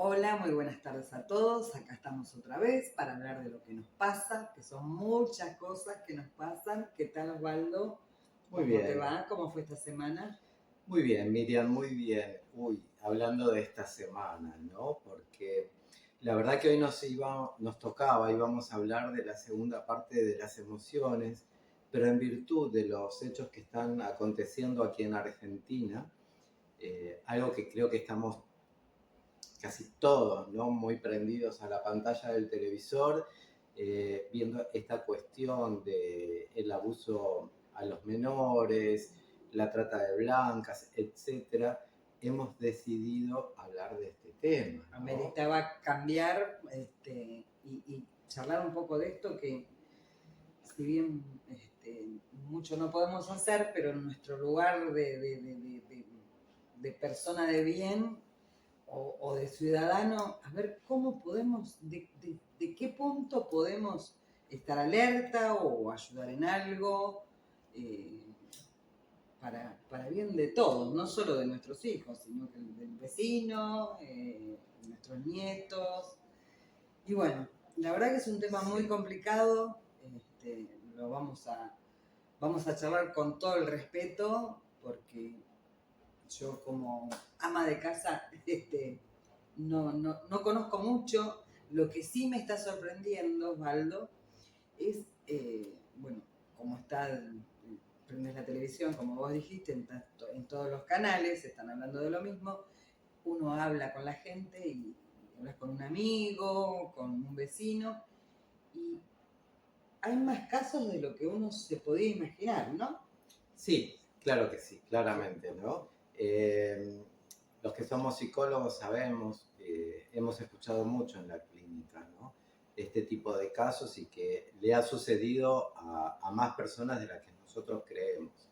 Hola, muy buenas tardes a todos. Acá estamos otra vez para hablar de lo que nos pasa, que son muchas cosas que nos pasan. ¿Qué tal, Osvaldo? Muy ¿Cómo te bien, va? ¿Cómo fue esta semana? muy bien, Miriam, muy bien. Uy, hablando de esta semana, ¿no? Porque la verdad que hoy nos tocaba, íbamos a hablar de la segunda parte de las emociones, pero en virtud de los hechos que están aconteciendo aquí en Argentina, algo que creo que estamos casi todos, ¿no? Muy prendidos a la pantalla del televisor, viendo esta cuestión de el abuso a los menores, la trata de blancas, etcétera, hemos decidido hablar de este tema, ¿no? Ameritaba cambiar y charlar un poco de esto que, si bien mucho no podemos hacer, pero en nuestro lugar de persona de bien o de ciudadano, a ver cómo podemos, de qué punto podemos estar alerta o ayudar en algo eh, para bien de todos, no solo de nuestros hijos, sino que del vecino, nuestros nietos. Y bueno, la verdad que es un tema muy Sí. complicado, lo vamos a charlar con todo el respeto, porque yo como ama de casa no conozco mucho. Lo que sí me está sorprendiendo, Osvaldo, es, bueno, como está, prendes la televisión, como vos dijiste, en todos los canales, están hablando de lo mismo, uno habla con la gente y hablas con un amigo, con un vecino, y hay más casos de lo que uno se podía imaginar, ¿no? Sí, claro que sí, claramente, ¿no? Los que somos psicólogos sabemos, hemos escuchado mucho en la clínica, ¿no? Este tipo de casos y que le ha sucedido a más personas de las que nosotros creemos.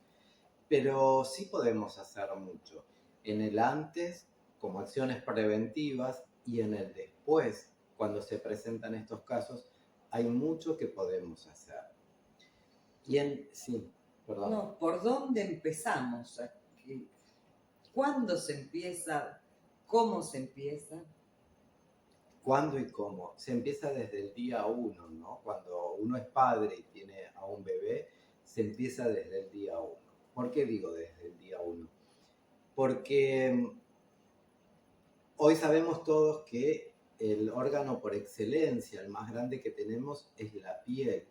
Pero sí podemos hacer mucho en el antes, como acciones preventivas, y en el después, cuando se presentan estos casos, hay mucho que podemos hacer. Sí, perdón. No, ¿por dónde empezamos? ¿Cuándo se empieza? ¿Cómo se empieza? ¿Cuándo y cómo? Se empieza desde el día uno, ¿no? Cuando uno es padre y tiene a un bebé, se empieza desde el día uno. ¿Por qué digo desde el día uno? Porque hoy sabemos todos que el órgano por excelencia, el más grande que tenemos, es la piel.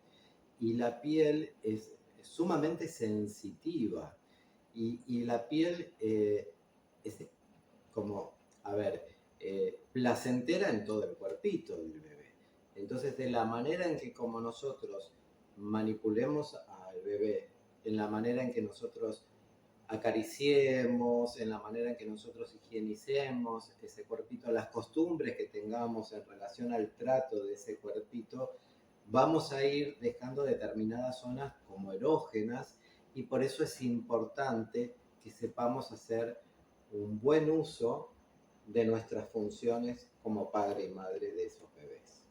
Y la piel es sumamente sensitiva. Y la piel es como, a ver, placentera en todo el cuerpito del bebé. Entonces, de la manera en que como nosotros manipulemos al bebé, en la manera en que nosotros acariciemos, en la manera en que nosotros higienicemos ese cuerpito, las costumbres que tengamos en relación al trato de ese cuerpito, vamos a ir dejando determinadas zonas como erógenas y por eso es importante que sepamos hacer un buen uso de nuestras funciones como padre y madre de esos bebés.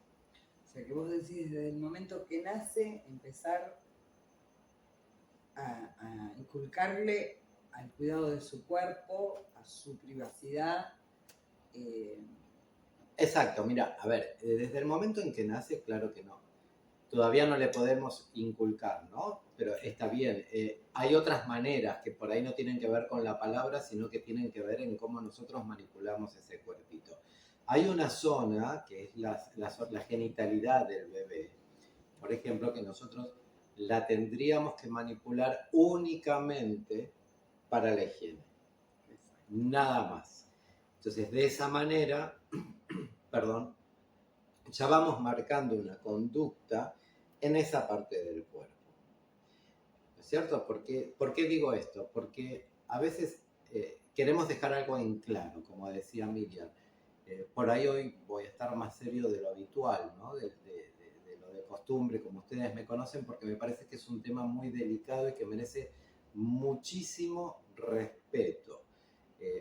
O sea, que vos decís desde el momento que nace, empezar a inculcarle al cuidado de su cuerpo, a su privacidad. eh, Exacto, mira, a ver, desde el momento en que nace, claro que no. Todavía no le podemos inculcar, ¿no? Pero está bien. Hay otras maneras que por ahí no tienen que ver con la palabra, sino que tienen que ver en cómo nosotros manipulamos ese cuerpito. Hay una zona que es la genitalidad del bebé, por ejemplo, que nosotros la tendríamos que manipular únicamente para la higiene, nada más. Entonces, de esa manera, perdón, ya vamos marcando una conducta en esa parte del cuerpo. ¿No es cierto? ¿Por qué digo esto? Porque a veces queremos dejar algo en claro, como decía Miriam. Por ahí hoy voy a estar más serio de lo habitual, ¿no? De lo de costumbre, como ustedes me conocen, porque me parece que es un tema muy delicado y que merece muchísimo respeto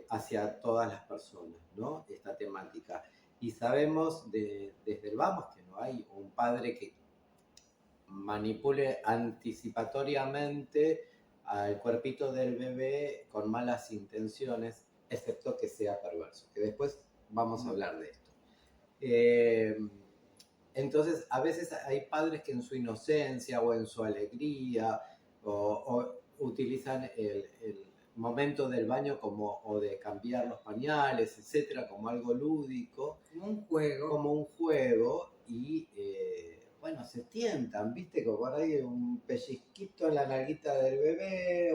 hacia todas las personas, ¿no? Esta temática. Y sabemos desde el vamos que no hay un padre que manipule anticipatoriamente al cuerpito del bebé con malas intenciones, excepto que sea perverso. Que después vamos a hablar de esto. Entonces, a veces hay padres que en su inocencia o en su alegría o utilizan el momento del baño como, o de cambiar los pañales, etcétera, como algo lúdico. Como un juego y, bueno, se tientan, ¿viste? Como por ahí un pellizquito en la nalguita del bebé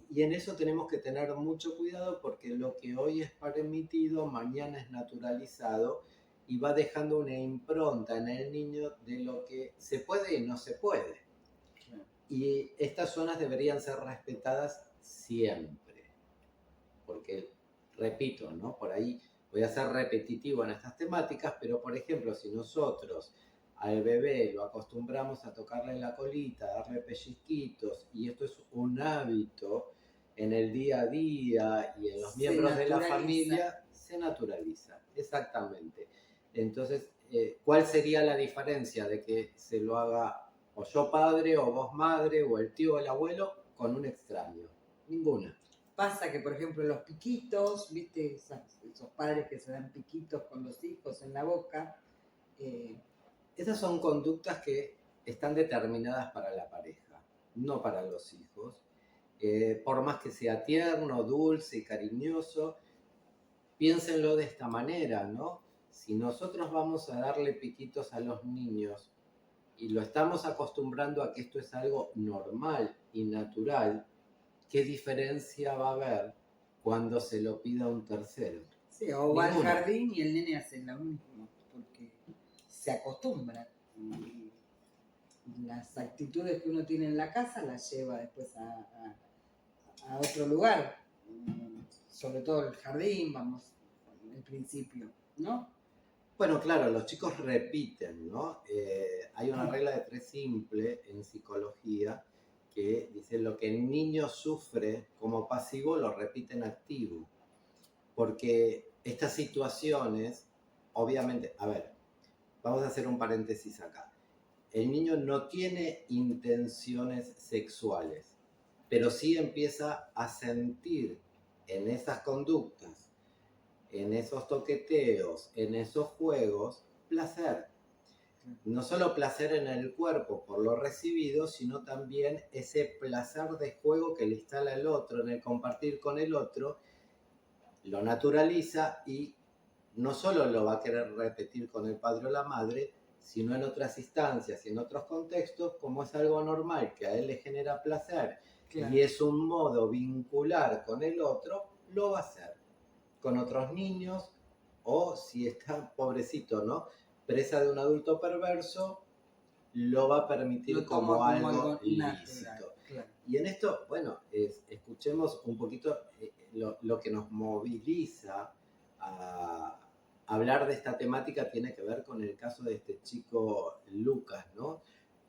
y en eso tenemos que tener mucho cuidado porque lo que hoy es permitido, mañana es naturalizado y va dejando una impronta en el niño de lo que se puede y no se puede. Y estas zonas deberían ser respetadas siempre. Porque, repito, ¿no? Por ahí voy a ser repetitivo en estas temáticas, pero por ejemplo, si nosotros al bebé lo acostumbramos a tocarle la colita, a darle pellizquitos, y esto es un hábito en el día a día y en los miembros de la familia, se naturaliza, exactamente. Entonces, ¿cuál sería la diferencia de que se lo haga o yo padre, o vos madre, o el tío o el abuelo con un extraño? Ninguna. Pasa que, por ejemplo, los piquitos, ¿viste? Esos padres que se dan piquitos con los hijos en la boca. Esas son conductas que están determinadas para la pareja, no para los hijos. Por más que sea tierno, dulce y cariñoso, piénsenlo de esta manera, ¿no? Si nosotros vamos a darle piquitos a los niños y lo estamos acostumbrando a que esto es algo normal y natural, ¿qué diferencia va a haber cuando se lo pida a un tercero? Sí, o va al jardín y el nene hace lo mismo, porque se acostumbra. Las actitudes que uno tiene en la casa las lleva después a otro lugar, sobre todo el jardín, vamos, en el principio, ¿no? Bueno, claro, los chicos repiten, ¿no? Hay una regla de 3 simple en psicología que dice lo que el niño sufre como pasivo lo repite en activo. Porque estas situaciones, obviamente, a ver, vamos a hacer un paréntesis acá. El niño no tiene intenciones sexuales, pero sí empieza a sentir en esas conductas, en esos toqueteos, en esos juegos, placer. No solo placer en el cuerpo por lo recibido, sino también ese placer de juego que le instala el otro, en el compartir con el otro, lo naturaliza y no solo lo va a querer repetir con el padre o la madre, sino en otras instancias y en otros contextos, como es algo normal que a él le genera placer, claro, y es un modo vincular con el otro, lo va a hacer con otros niños, o si está pobrecito, ¿no?, presa de un adulto perverso, lo va a permitir como algo lícito. Claro. Y en esto, bueno, escuchemos un poquito lo que nos moviliza a hablar de esta temática. Tiene que ver con el caso de este chico Lucas, ¿no?,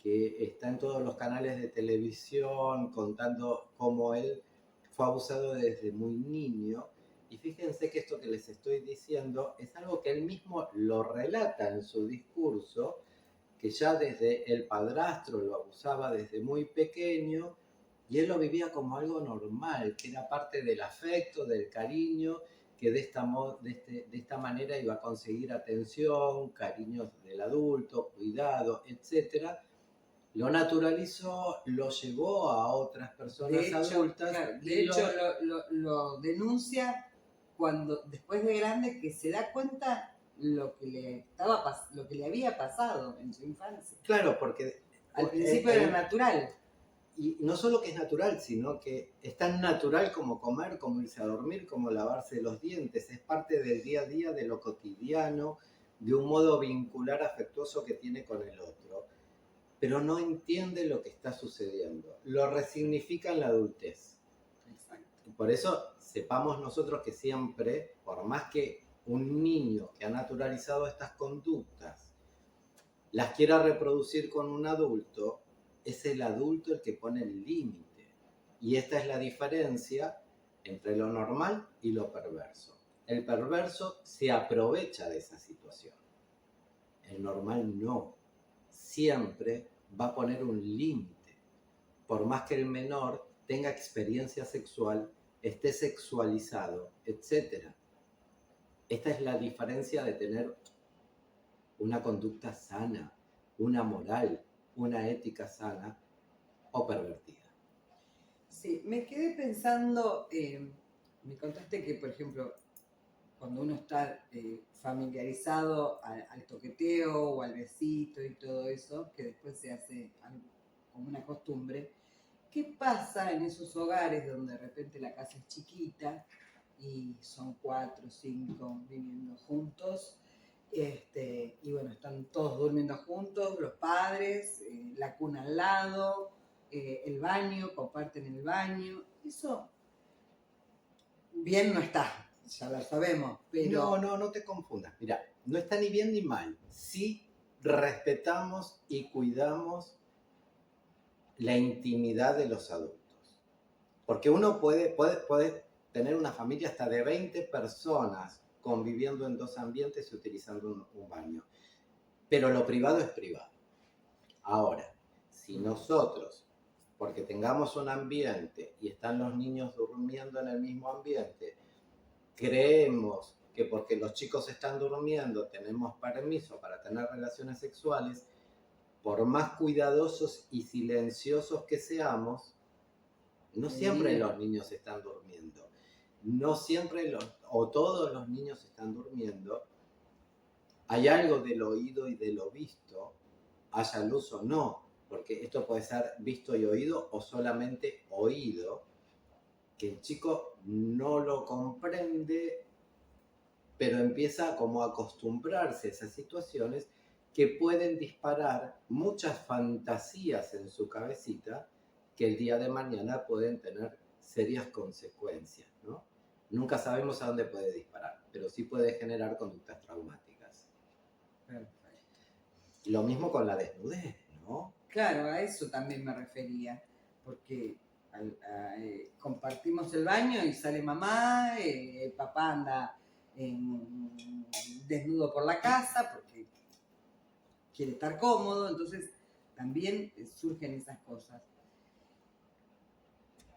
que está en todos los canales de televisión contando cómo él fue abusado desde muy niño. Y fíjense que esto que les estoy diciendo es algo que él mismo lo relata en su discurso, que ya desde el padrastro lo abusaba desde muy pequeño y él lo vivía como algo normal, que era parte del afecto, del cariño, que de esta manera iba a conseguir atención, cariños del adulto, cuidado, etc. Lo naturalizó, lo llevó a otras personas adultas. Claro, de hecho lo denuncia cuando después de grande, que se da cuenta lo que le había pasado en su infancia. Claro, porque al principio era natural. Y no solo que es natural, sino que es tan natural como comer, como irse a dormir, como lavarse los dientes. Es parte del día a día, de lo cotidiano, de un modo vincular afectuoso que tiene con el otro. Pero no entiende lo que está sucediendo. Lo resignifica en la adultez. Exacto. Y por eso sepamos nosotros que siempre, por más que un niño que ha naturalizado estas conductas las quiera reproducir con un adulto, es el adulto el que pone el límite. Y esta es la diferencia entre lo normal y lo perverso. El perverso se aprovecha de esa situación. El normal no. Siempre va a poner un límite. Por más que el menor tenga experiencia sexual, esté sexualizado, etc. Esta es la diferencia de tener una conducta sana, una moral, una ética sana o pervertida. Sí, me quedé pensando, me contaste que, por ejemplo, cuando uno está familiarizado al toqueteo o al besito y todo eso, que después se hace como una costumbre, ¿qué pasa en esos hogares donde de repente la casa es chiquita y son 4 o 5 viviendo juntos? Y bueno, están todos durmiendo juntos, los padres, la cuna al lado, el baño, comparten el baño. Eso bien no está, ya lo sabemos, pero No te confundas. Mira, no está ni bien ni mal. Sí respetamos y cuidamos la intimidad de los adultos. Porque uno puede tener una familia hasta de 20 personas conviviendo en dos ambientes y utilizando un baño. Pero lo privado es privado. Ahora, si nosotros, porque tengamos un ambiente y están los niños durmiendo en el mismo ambiente, creemos que porque los chicos están durmiendo tenemos permiso para tener relaciones sexuales, por más cuidadosos y silenciosos que seamos, no siempre los niños están durmiendo. No siempre o todos los niños están durmiendo. Hay algo del oído y de lo visto, haya luz o no, porque esto puede ser visto y oído o solamente oído, que el chico no lo comprende, pero empieza como a acostumbrarse a esas situaciones que pueden disparar muchas fantasías en su cabecita que el día de mañana pueden tener serias consecuencias, ¿no? Nunca sabemos a dónde puede disparar, pero sí puede generar conductas traumáticas. perfecto. Lo mismo con la desnudez, ¿no? Claro, a eso también me refería, porque compartimos el baño y sale mamá, el papá anda desnudo por la casa porque quiere estar cómodo, entonces también surgen esas cosas.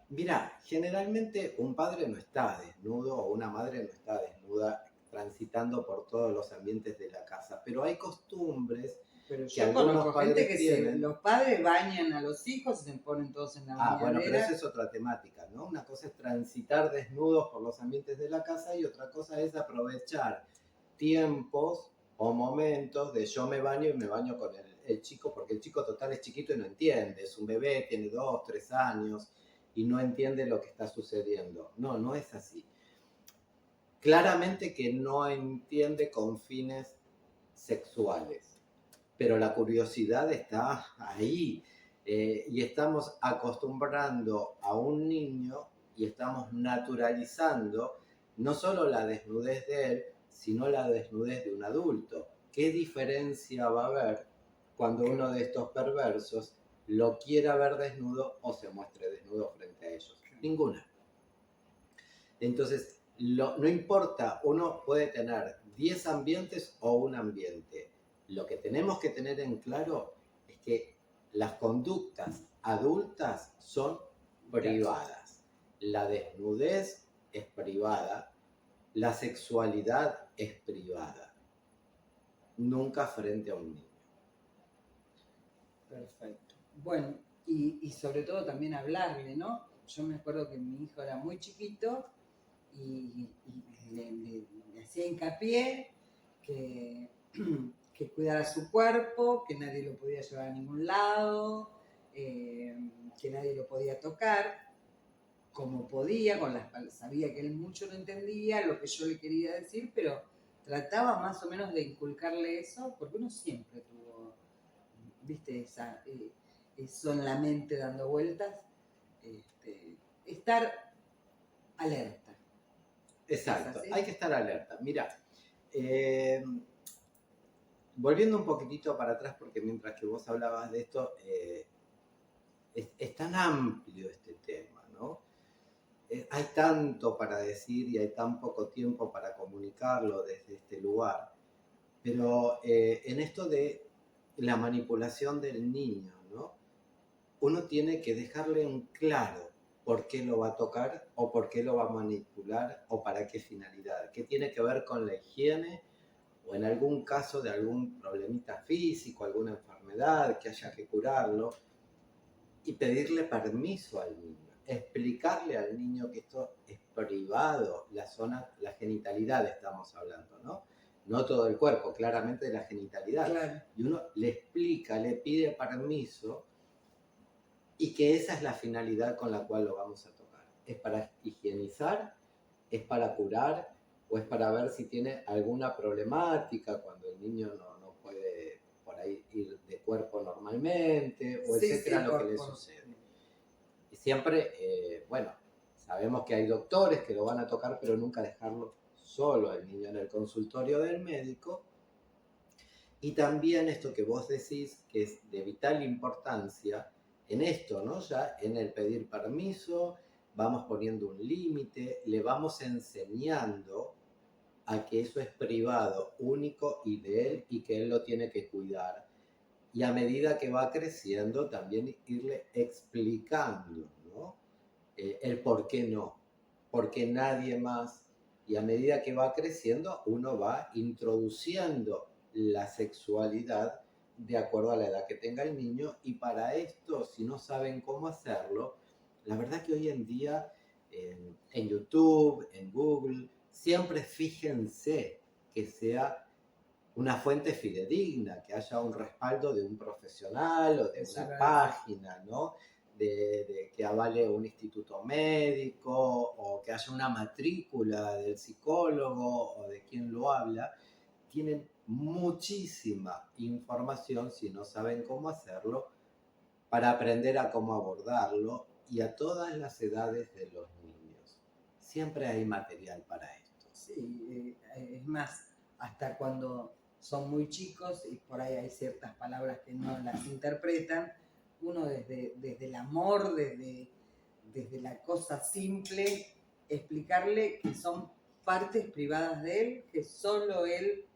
Mira, generalmente un padre no está desnudo o una madre no está desnuda transitando por todos los ambientes de la casa, pero hay costumbres Pero que yo conozco algunos gente padres que tienen. los padres bañan a los hijos y se ponen todos en la Bueno, pero bañadera. esa es otra temática, ¿no? Una cosa es transitar desnudos por los ambientes de la casa y otra cosa es aprovechar tiempos o momentos de yo me baño y me baño con el chico, porque el chico total es chiquito y no entiende, es un bebé, tiene 2, 3 años y no entiende lo que está sucediendo. No, no es así. Claramente que no entiende con fines sexuales, pero la curiosidad está ahí. Y estamos acostumbrando a un niño y estamos naturalizando no solo la desnudez de él, sino la desnudez de un adulto. ¿Qué diferencia va a haber cuando uno de estos perversos lo quiera ver desnudo o se muestre desnudo frente a ellos? Ninguna. Entonces, no importa, uno puede tener 10 ambientes o un ambiente. Lo que tenemos que tener en claro es que las conductas adultas son privadas. La desnudez es privada, la sexualidad es privada. Nunca frente a un niño. Perfecto. Bueno, y sobre todo también hablarle, ¿no? Yo me acuerdo que mi hijo era muy chiquito y le hacía hincapié que, que cuidara su cuerpo, que nadie lo podía llevar a ningún lado, que nadie lo podía tocar, como podía, sabía que él mucho no entendía lo que yo le quería decir, pero trataba más o menos de inculcarle eso, porque uno siempre tuvo, viste, eso en la mente dando vueltas, estar alerta. Exacto, hay que estar alerta. Mira, volviendo un poquitito para atrás, porque mientras que vos hablabas de esto, es tan amplio este tema, ¿no? Hay tanto para decir y hay tan poco tiempo para comunicarlo desde este lugar. Pero en esto de la manipulación del niño, ¿no? Uno tiene que dejarle en claro, por qué lo va a tocar o por qué lo va a manipular o para qué finalidad. ¿Qué tiene que ver con la higiene o en algún caso de algún problemita físico, alguna enfermedad que haya que curarlo? Y pedirle permiso al niño, explicarle al niño que esto es privado, la zona, la genitalidad estamos hablando, ¿no? No todo el cuerpo, claramente de la genitalidad. Claro. Y uno le explica, le pide permiso y que esa es la finalidad con la cual lo vamos a tocar. ¿Es para higienizar? ¿Es para curar? ¿O es para ver si tiene alguna problemática cuando el niño no puede por ahí ir de cuerpo normalmente? O Sí, etcétera, sí, lo que le sucede. Y siempre, bueno, sabemos que hay doctores que lo van a tocar, pero nunca dejarlo solo al niño en el consultorio del médico. Y también esto que vos decís, que es de vital importancia en esto, ¿no? Ya en el pedir permiso, vamos poniendo un límite, le vamos enseñando a que eso es privado, único y de él y que él lo tiene que cuidar. Y a medida que va creciendo, también irle explicando, ¿no? El por qué no, porque nadie más. Y a medida que va creciendo, uno va introduciendo la sexualidad de acuerdo a la edad que tenga el niño. Y para esto, si no saben cómo hacerlo, la verdad que hoy en día en YouTube, en Google, siempre fíjense que sea una fuente fidedigna, que haya un respaldo de un profesional o de una página, ¿no? De que avale un instituto médico o que haya una matrícula del psicólogo o de quien lo habla. Tienen muchísima información, si no saben cómo hacerlo, para aprender a cómo abordarlo y a todas las edades de los niños. Siempre hay material para esto. Sí, es más, hasta cuando son muy chicos y por ahí hay ciertas palabras que no las interpretan, uno desde el amor, desde la cosa simple, explicarle que son partes privadas de él, que solo él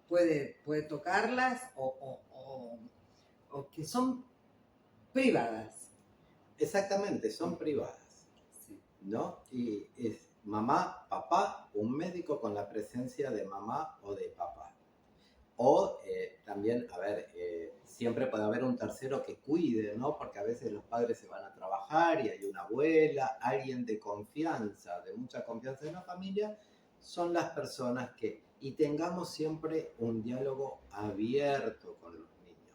puede tocarlas o que son privadas. Exactamente, son privadas, Sí. ¿no? Y es mamá, papá, un médico con la presencia de mamá o de papá. O también, a ver, siempre puede haber un tercero que cuide, ¿no? Porque a veces los padres se van a trabajar y hay una abuela, alguien de confianza, de mucha confianza en la familia, son las personas que... Y tengamos siempre un diálogo abierto con los niños.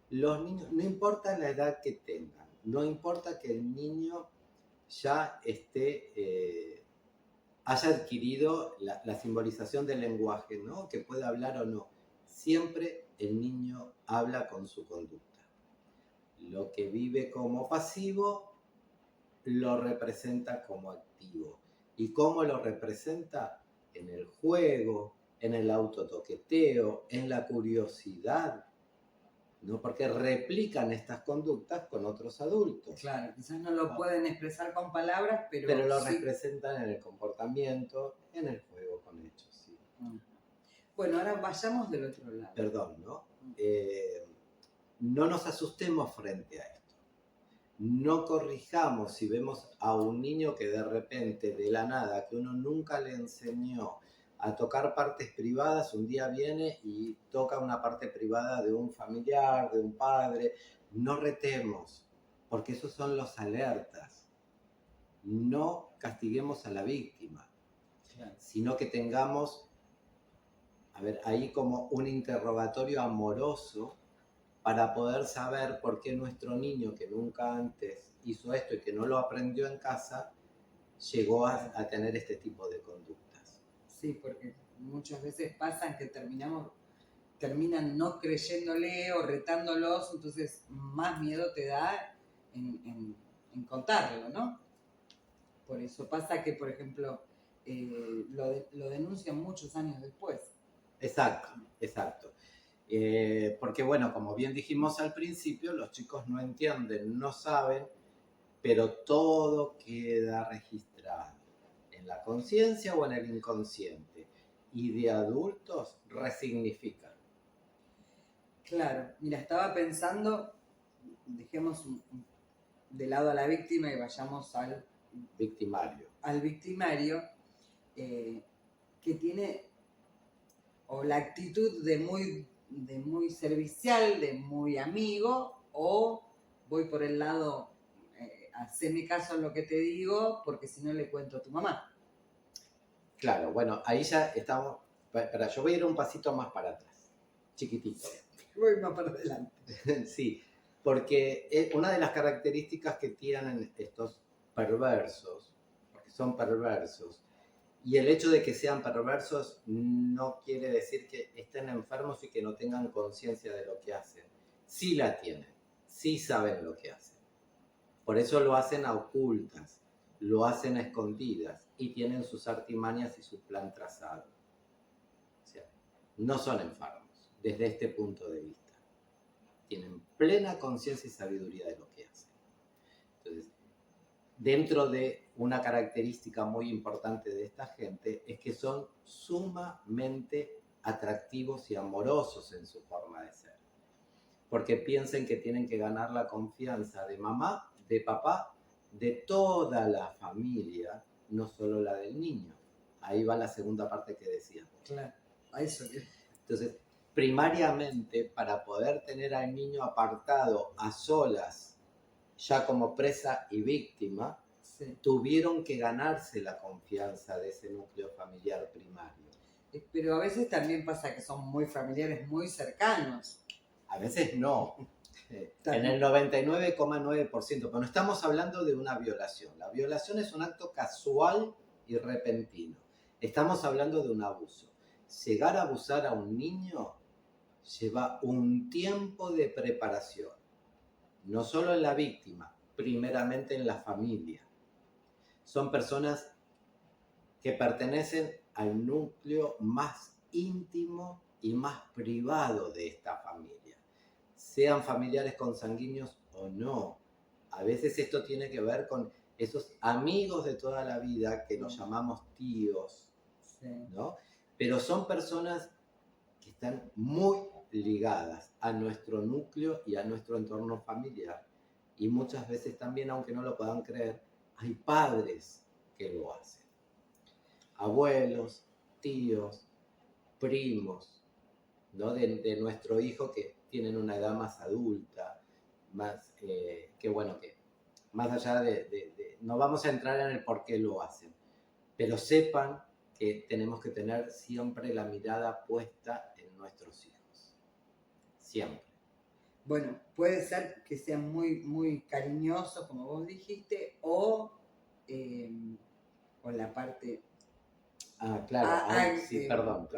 Los niños, no importa la edad que tengan, no importa que el niño ya haya adquirido la simbolización del lenguaje, ¿no? Que pueda hablar o no. Siempre el niño habla con su conducta. Lo que vive como pasivo lo representa como activo. ¿Y cómo lo representa? En el juego, en el autotoqueteo, en la curiosidad, ¿no? Porque replican estas conductas con otros adultos. Claro, quizás no lo pueden expresar con palabras, pero lo sí representan en el comportamiento, en el juego con hechos. ¿Sí? Bueno, ahora vayamos del otro lado. Perdón, ¿no? No nos asustemos frente a esto. No corrijamos si vemos a un niño que de repente, de la nada, que uno nunca le enseñó a tocar partes privadas, un día viene y toca una parte privada de un familiar, de un padre. No retemos, porque esos son los alertas. No castiguemos a la víctima, claro, sino que tengamos, a ver, ahí como un interrogatorio amoroso para poder saber por qué nuestro niño, que nunca antes hizo esto y que no lo aprendió en casa, llegó a tener este tipo de conductas. Sí, porque muchas veces pasan que terminan no creyéndole o retándolos, entonces más miedo te da en contarlo, ¿no? Por eso pasa que, por ejemplo, lo denuncian muchos años después. Exacto, exacto. Porque bueno, como bien dijimos al principio, los chicos no entienden, no saben, pero todo queda registrado en la conciencia o en el inconsciente. Y de adultos resignifican. Claro, mira, estaba pensando, dejemos de lado a la víctima y vayamos victimario. al victimario, que tiene o la actitud de muy servicial, de muy amigo, o voy por el lado, haceme caso en lo que te digo, porque si no le cuento a tu mamá. Claro, bueno, ahí ya estamos. Espera, yo voy a ir un pasito más para atrás, chiquitito. Voy más para adelante. Sí, porque una de las características que tienen estos perversos, porque son perversos, y el hecho de que sean perversos no quiere decir que estén enfermos y que no tengan conciencia de lo que hacen. Sí la tienen, sí saben lo que hacen. Por eso lo hacen a ocultas, lo hacen a escondidas y tienen sus artimañas y su plan trazado. O sea, no son enfermos desde este punto de vista. Tienen plena conciencia y sabiduría de lo que hacen. Entonces, dentro de una característica muy importante de esta gente es que son sumamente atractivos y amorosos en su forma de ser. Porque piensan que tienen que ganar la confianza de mamá, de papá, de toda la familia, no solo la del niño. Ahí va la segunda parte que decíamos. Claro, a eso. Entonces, primariamente, para poder tener al niño apartado a solas, ya como presa y víctima, Sí. tuvieron que ganarse la confianza de ese núcleo familiar primario. Pero a veces también pasa que son muy familiares, muy cercanos. A veces no. En el 99,9%, pero no estamos hablando de una violación. La violación es un acto casual y repentino. Estamos hablando de un abuso. Llegar a abusar a un niño lleva un tiempo de preparación. No solo en la víctima, primeramente en la familia. Son personas que pertenecen al núcleo más íntimo y más privado de esta familia. Sean familiares consanguíneos o no. A veces esto tiene que ver con esos amigos de toda la vida que los llamamos tíos, ¿no? Pero son personas que están muy ligadas a nuestro núcleo y a nuestro entorno familiar. Y muchas veces también, aunque no lo puedan creer, hay padres que lo hacen. Abuelos, tíos, primos, ¿no? de nuestro hijo que tienen una edad más adulta, más que bueno, que más allá no vamos a entrar en el por qué lo hacen, pero sepan que tenemos que tener siempre la mirada puesta en nuestros hijos. Siempre. Bueno, puede ser que sean muy, muy cariñosos, como vos dijiste, o la parte... Claro, sí, perdón.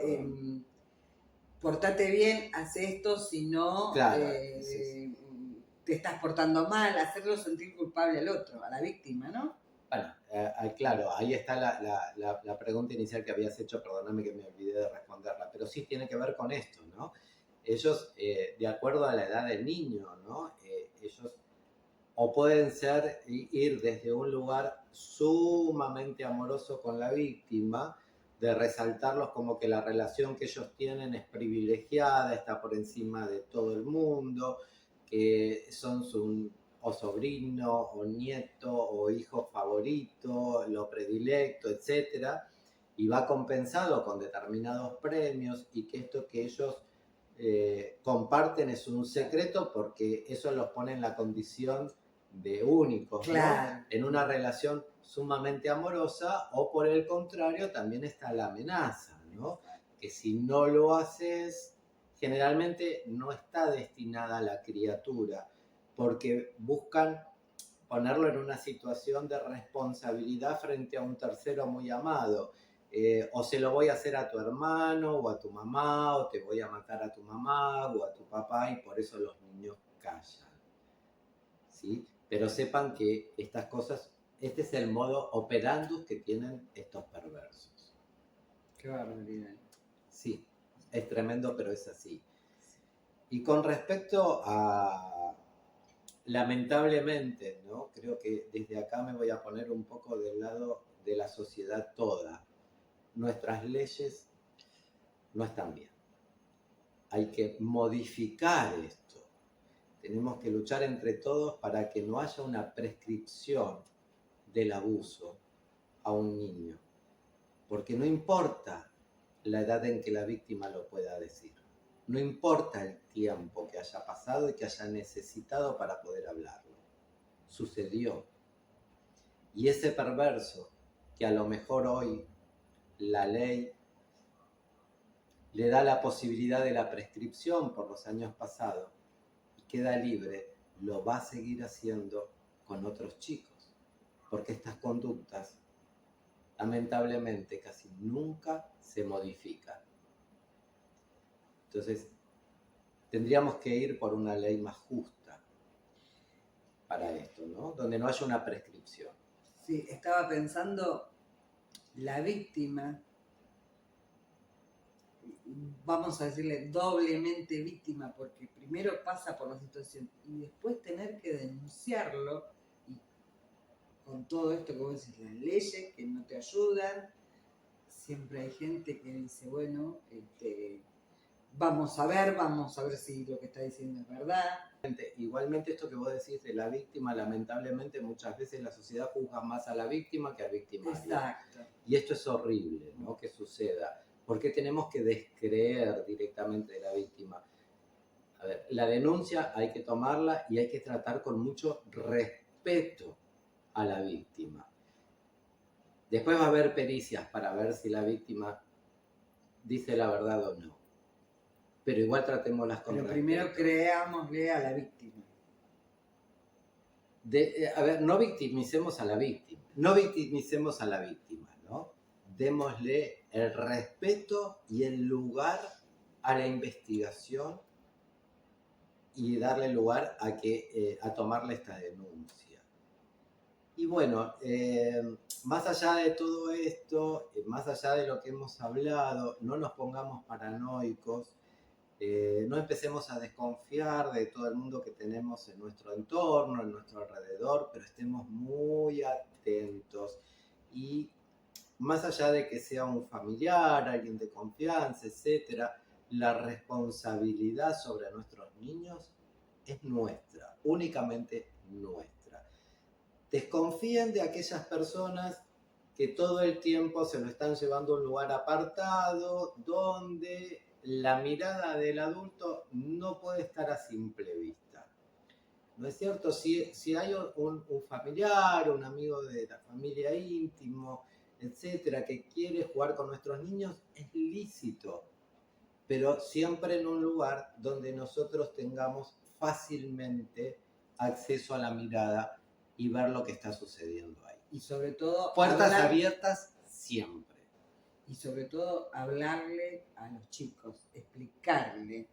Portate bien, haz esto, si no, Claro, te estás portando mal, hacerlo sentir culpable al otro, a la víctima, ¿no? Bueno, claro, ahí está la pregunta inicial que habías hecho, perdóname que me olvidé de responderla, pero sí tiene que ver con esto, ¿no? Ellos, de acuerdo a la edad del niño, ¿no? Ellos o pueden ir desde un lugar sumamente amoroso con la víctima, de resaltarlos como que la relación que ellos tienen es privilegiada, está por encima de todo el mundo, que son su o sobrino, o nieto, o hijo favorito, lo predilecto, etc. Y va compensado con determinados premios y que esto que ellos comparten es un secreto porque eso los pone en la condición de únicos, claro, ¿no? En una relación sumamente amorosa, o por el contrario también está la amenaza, ¿no? Que si no lo haces, generalmente no está destinada a la criatura, porque buscan ponerlo en una situación de responsabilidad frente a un tercero muy amado. O se lo voy a hacer a tu hermano o a tu mamá, o te voy a matar a tu mamá o a tu papá, y por eso los niños callan. ¿Sí? Pero sepan que estas cosas, este es el modo operandus que tienen estos perversos. Qué barbaridad. Sí, es tremendo, pero es así. Y con respecto a, lamentablemente, ¿no? Creo que desde acá me voy a poner un poco del lado de la sociedad toda. Nuestras leyes no están bien. Hay que modificar esto. Tenemos que luchar entre todos para que no haya una prescripción del abuso a un niño. Porque no importa la edad en que la víctima lo pueda decir. No importa el tiempo que haya pasado y que haya necesitado para poder hablarlo. Sucedió. Y ese perverso, que a lo mejor hoy la ley le da la posibilidad de la prescripción por los años pasados y queda libre, lo va a seguir haciendo con otros chicos. Porque estas conductas, lamentablemente, casi nunca se modifican. Entonces, tendríamos que ir por una ley más justa para esto, ¿no? Donde no haya una prescripción. Sí, estaba pensando, la víctima, vamos a decirle doblemente víctima, porque primero pasa por la situación y después tener que denunciarlo, y con todo esto que vos decís, las leyes que no te ayudan, siempre hay gente que dice, bueno, vamos a ver si lo que está diciendo es verdad. Igualmente esto que vos decís de la víctima, lamentablemente muchas veces la sociedad juzga más a la víctima que al victimario. Exacto. Y esto es horrible, ¿no? Que suceda. ¿Por qué tenemos que descreer directamente de la víctima? A ver, la denuncia hay que tomarla y hay que tratar con mucho respeto a la víctima. Después va a haber pericias para ver si la víctima dice la verdad o no. Pero igual tratémoslas con Pero respeto. primero creámosle a la víctima. A ver, no victimicemos a la víctima. No victimicemos a la víctima, ¿no? Démosle el respeto y el lugar a la investigación y darle lugar a tomarle esta denuncia. Y bueno, más allá de todo esto, más allá de lo que hemos hablado, no nos pongamos paranoicos, no empecemos a desconfiar de todo el mundo que tenemos en nuestro entorno, en nuestro alrededor, pero estemos muy atentos. Y más allá de que sea un familiar, alguien de confianza, etcétera, la responsabilidad sobre nuestros niños es nuestra, únicamente nuestra. Desconfíen de aquellas personas que todo el tiempo se lo están llevando a un lugar apartado, donde la mirada del adulto no puede estar a simple vista. ¿No es cierto? Si hay un familiar, un amigo de la familia íntimo, etcétera, que quiere jugar con nuestros niños, es lícito, pero siempre en un lugar donde nosotros tengamos fácilmente acceso a la mirada y ver lo que está sucediendo ahí. Y sobre todo... Puertas abiertas siempre. Y sobre todo hablarle a los chicos, explicarle.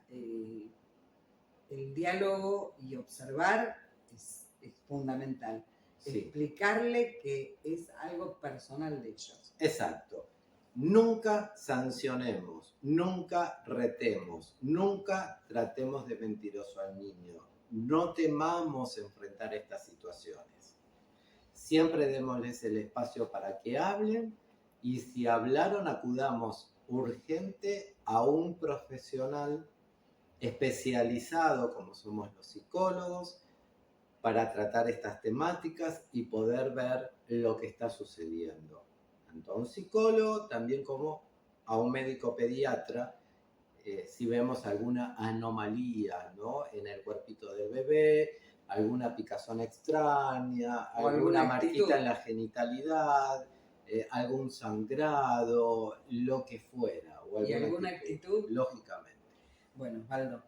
El diálogo y observar es fundamental. Sí. Explicarle que es algo personal de ellos. Exacto. Nunca sancionemos, nunca retemos, nunca tratemos de mentiroso al niño. No temamos enfrentar estas situaciones. Siempre démosles el espacio para que hablen y si hablaron, acudamos urgente a un profesional especializado, como somos los psicólogos, para tratar estas temáticas y poder ver lo que está sucediendo. Tanto a un psicólogo, también como a un médico pediatra, si vemos alguna anomalía, ¿no? En el cuerpito del bebé, alguna picazón extraña, alguna marquita en la genitalidad, algún sangrado, lo que fuera. O alguna actitud. Lógicamente. Bueno, Osvaldo,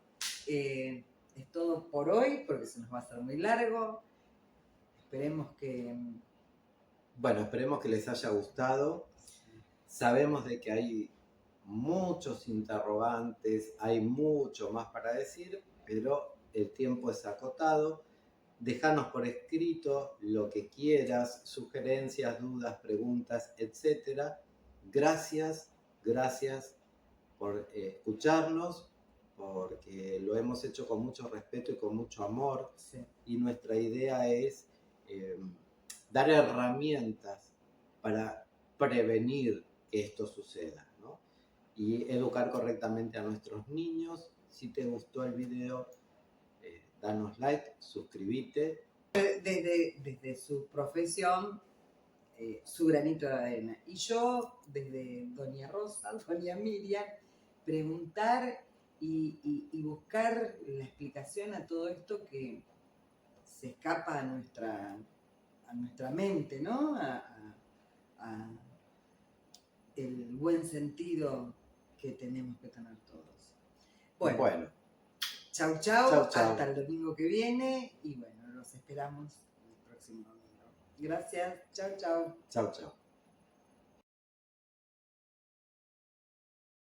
es todo por hoy, porque se nos va a hacer muy largo. Esperemos que... Bueno, esperemos que les haya gustado. Sabemos de que hay muchos interrogantes, hay mucho más para decir, pero el tiempo es acotado. Déjanos por escrito lo que quieras, sugerencias, dudas, preguntas, etc. Gracias por escucharnos, porque lo hemos hecho con mucho respeto y con mucho amor. Sí. Y nuestra idea es dar herramientas para prevenir que esto suceda, ¿no? Y educar correctamente a nuestros niños. Si te gustó el video, danos like, suscríbete. Desde su profesión, su granito de arena. Y yo, desde Doña Rosa, Doña Miriam, preguntar y buscar la explicación a todo esto que se escapa a nuestra mente, ¿no? A el buen sentido que tenemos que tener todos. Bueno. Chau, Chau, chau. hasta el domingo que viene y bueno, los esperamos el próximo domingo. Gracias, chau, chau. Chau, chau.